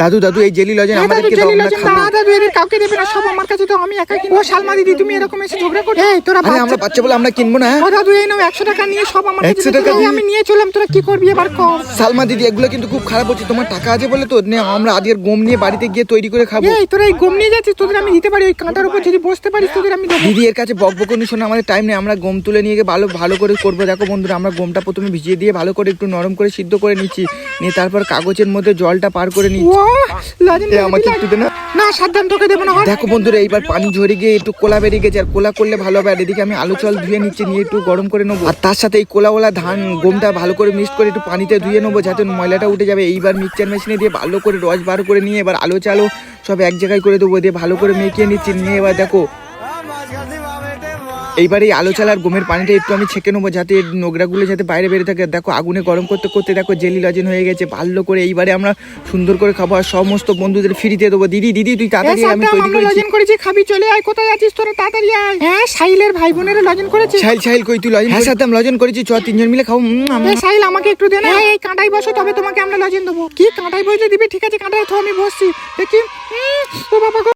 দাদু দাদু এই জেলি লজেন আমাদেরকে দাও, আমরা খাবো। দাদু এদের কাউকে দেবে না, সব আমার কাছে, তো আমি একা কিনবো। সালমা দিদি তুমি এরকম এসে ঝগড়া করো? এই তোরা আরে আমরা বাচ্চা বলে আমরা কিনবো না। ও দাদু এই নাও 100 টাকা নিয়ে সব আমার 100 টাকা কাছে, আমি নিয়ে চললাম, তোরা কি করবি এবার কর। সালমা দিদি এগুলো কিন্তু খুব খারাপ হচ্ছে, তোমার টাকা আছে বলে তো নে, আমরা আজকের গম নিয়ে বাড়িতে গিয়ে তৈরি করে খাবো। এই তোরা এই গম নিয়ে যাচ্ছিস, তোদের আমি দিতে পারি, ওই কাঁটার উপর যদি বসতে পারিস তোদের আমি দেবো। দিদি এর কাছে বকবকনি শোনা আমাদের টাইম নেই, আমরা গম তুলে নিয়ে গিয়ে ভালো ভালো করে করবো। দেখো বন্ধুরা, আমরা গমটা প্রথমে ভিজিয়ে দিয়ে ভালো করে একটু নরম করে সিদ্ধ করে নিচ্ছি, নিয়ে তারপর কাগজের মধ্যে জলটা পার করে নিচ্ছি। লাজেন আমাকে একটু দে না। না সাবধান, তোকে দেবো না। দেখো বন্ধুরা, এইবার পানি ঝরে গিয়ে একটু কোলা বেরিয়ে গেছে, আর কোলা করলে ভালো হবে। আর এদিকে আমি আলু চাল ধুয়ে নিচ্ছি, নিয়ে একটু গরম করে নেবো, আর তার সাথে এই কোলাওয়ালা ধান গমটা ভালো করে মিক্সড করে একটু পানিতে ধুয়ে নেবো, যাতে ময়লাটা উঠে যাবে। এইবার মিক্সচার মেশিনে দিয়ে ভালো করে রস বার করে নিয়ে এবার আলু চালও সব এক জায়গায় করে দেবো, দিয়ে ভালো করে মেখিয়ে নিচ্ছি। নিয়ে এবার দেখো এইবার এই আলু চাল আর গমের পানিটা একটু আমি ছেঁকে নেবো, যাতে এর নোংরাগুলো যাতে বাইরে বেরিয়ে থাকে। দেখো আগুনে গরম করতে করতে দেখো জেলি লজেন হয়ে গেছে ভালো করে। এইবারে আমরা সুন্দর করে খাবো, আর সমস্ত বন্ধুদের ফ্রিতে দেবো। দিদি দিদি তুই তাড়াতাড়ি, আমি তৈরি করেছি। লজেন করেছি, খাবি, চলে আয়। কোথায় আছিস তোরা, তাড়াতাড়ি আয়। হ্যাঁ সাইলের ভাই বোনেরা লজেন করেছে। সাইল সাইল কই তুই লজেন? হ্যাঁ সাদ্দাম লজেন করেছি, চ তিনজন মিলে খাবো। সাইল আমাকে একটু দে না, এই কাঁটাই বসো, তবে তোমাকে আমরা লজেন দেবো। কি কাঁটাই বসলে দিবি? ঠিক আছে কাঁটাই তো আমি বসছি, দেখি। ও বাবা গো।